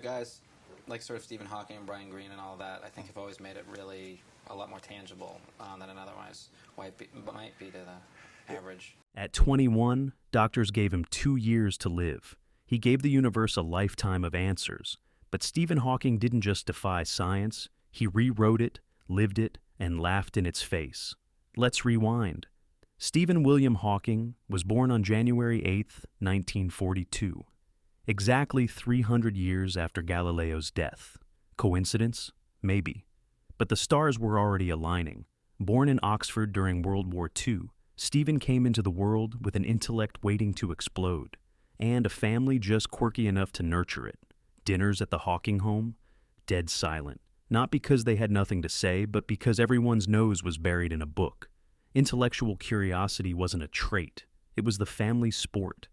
Guys like sort of Stephen Hawking and Brian Greene and all of that, I think have always made it really a lot more tangible than it otherwise might be to the average. At 21, doctors gave him 2 years to live. He gave the universe a lifetime of answers. But Stephen Hawking didn't just defy science, he rewrote it, lived it, and laughed in its face. Let's rewind. Stephen William Hawking was born on January 8, 1942. Exactly 300 years after Galileo's death. Coincidence? Maybe. But the stars were already aligning. Born in Oxford during World War II, Stephen came into the world with an intellect waiting to explode, and a family just quirky enough to nurture it. Dinners at the Hawking home? Dead silent. Not because they had nothing to say, but because everyone's nose was buried in a book. Intellectual curiosity wasn't a trait. It was the family sport.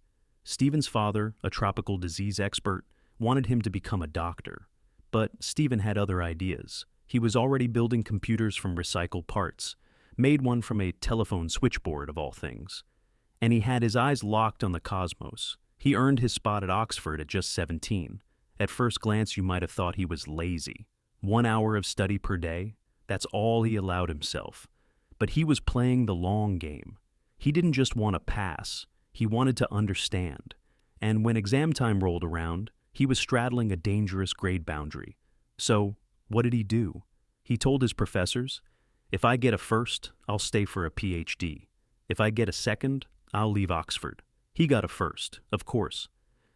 Stephen's father, a tropical disease expert, wanted him to become a doctor. But Stephen had other ideas. He was already building computers from recycled parts, made one from a telephone switchboard of all things. And he had his eyes locked on the cosmos. He earned his spot at Oxford at just 17. At first glance, you might have thought he was lazy. 1 hour of study per day, that's all he allowed himself. But he was playing the long game. He didn't just want to pass. He wanted to understand. And when exam time rolled around, he was straddling a dangerous grade boundary. So, what did he do? He told his professors, "If I get a first, I'll stay for a PhD. If I get a second, I'll leave Oxford." He got a first, of course.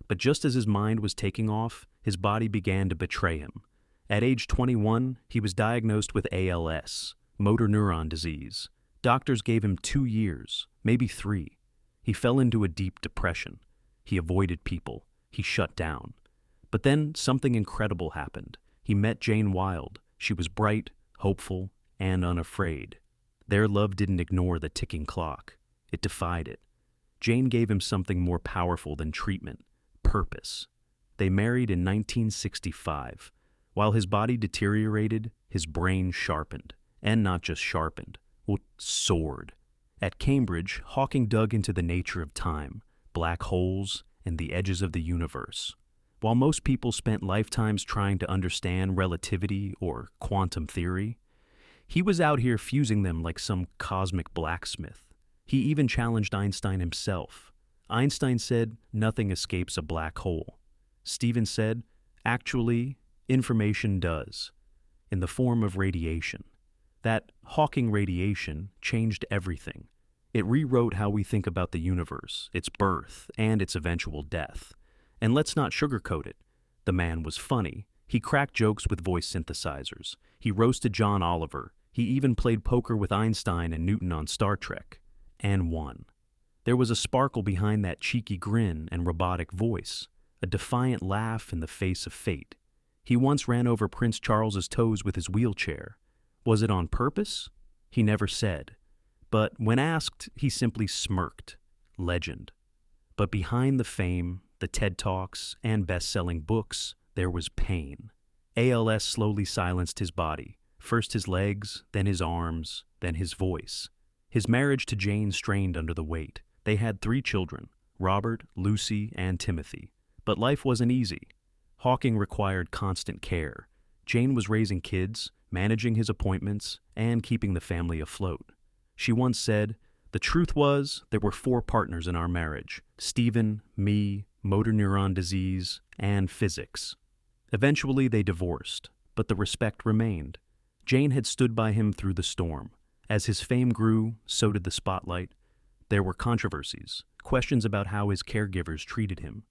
But just as his mind was taking off, his body began to betray him. At age 21, he was diagnosed with ALS, motor neuron disease. Doctors gave him 2 years, maybe 3. He fell into a deep depression. He avoided people. He shut down. But then something incredible happened. He met Jane Wilde. She was bright, hopeful, and unafraid. Their love didn't ignore the ticking clock. It defied it. Jane gave him something more powerful than treatment: purpose. They married in 1965. While his body deteriorated, his brain sharpened. And not just sharpened, soared. At Cambridge, Hawking dug into the nature of time, black holes, and the edges of the universe. While most people spent lifetimes trying to understand relativity or quantum theory, he was out here fusing them like some cosmic blacksmith. He even challenged Einstein himself. Einstein said, "Nothing escapes a black hole." Stephen said, "Actually, information does, in the form of radiation." That Hawking radiation changed everything. It rewrote how we think about the universe, its birth, and its eventual death. And let's not sugarcoat it. The man was funny. He cracked jokes with voice synthesizers. He roasted John Oliver. He even played poker with Einstein and Newton on Star Trek. And won. There was a sparkle behind that cheeky grin and robotic voice, a defiant laugh in the face of fate. He once ran over Prince Charles's toes with his wheelchair. Was it on purpose? He never said. But when asked, he simply smirked. Legend. But behind the fame, the TED Talks, and best-selling books, there was pain. ALS slowly silenced his body. First his legs, then his arms, then his voice. His marriage to Jane strained under the weight. They had 3 children, Robert, Lucy, and Timothy. But life wasn't easy. Hawking required constant care. Jane was raising kids, managing his appointments, and keeping the family afloat. She once said, "The truth was, there were 4 partners in our marriage: Stephen, me, motor neuron disease, and physics." Eventually they divorced, but the respect remained. Jane had stood by him through the storm. As his fame grew, so did the spotlight. There were controversies, questions about how his caregivers treated him,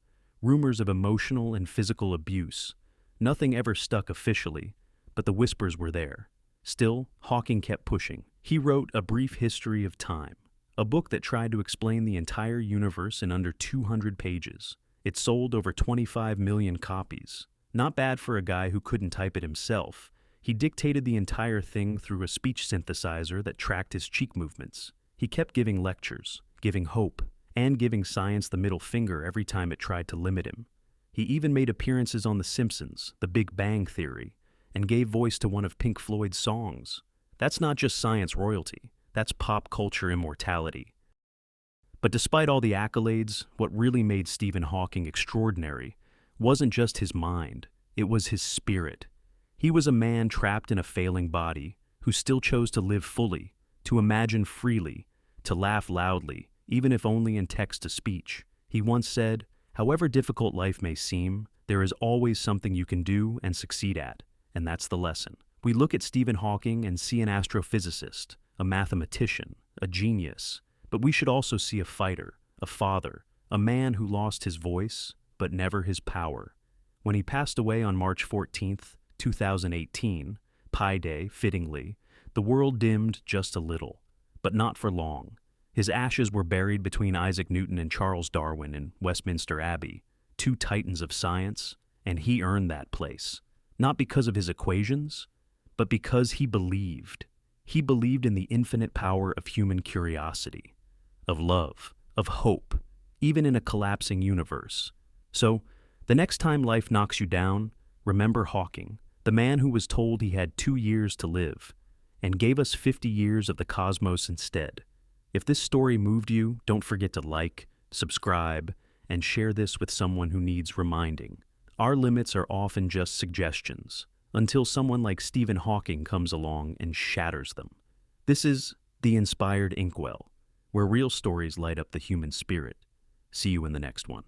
rumors of emotional and physical abuse. Nothing ever stuck officially, but the whispers were there. Still, Hawking kept pushing. He wrote A Brief History of Time, a book that tried to explain the entire universe in under 200 pages. It sold over 25 million copies. Not bad for a guy who couldn't type it himself. He dictated the entire thing through a speech synthesizer that tracked his cheek movements. He kept giving lectures, giving hope, and giving science the middle finger every time it tried to limit him. He even made appearances on The Simpsons, The Big Bang Theory, and gave voice to one of Pink Floyd's songs. That's not just science royalty, that's pop culture immortality. But despite all the accolades, what really made Stephen Hawking extraordinary wasn't just his mind, it was his spirit. He was a man trapped in a failing body who still chose to live fully, to imagine freely, to laugh loudly, even if only in text-to-speech. He once said, "However difficult life may seem, there is always something you can do and succeed at, and that's the lesson." We look at Stephen Hawking and see an astrophysicist, a mathematician, a genius, but we should also see a fighter, a father, a man who lost his voice, but never his power. When he passed away on March 14th, 2018, Pi Day, fittingly, the world dimmed just a little, but not for long. His ashes were buried between Isaac Newton and Charles Darwin in Westminster Abbey, two titans of science, and he earned that place, not because of his equations, but because he believed. He believed in the infinite power of human curiosity, of love, of hope, even in a collapsing universe. So, the next time life knocks you down, remember Hawking, the man who was told he had 2 years to live, and gave us 50 years of the cosmos instead. If this story moved you, don't forget to like, subscribe, and share this with someone who needs reminding. Our limits are often just suggestions, until someone like Stephen Hawking comes along and shatters them. This is The Inspired Inkwell, where real stories light up the human spirit. See you in the next one.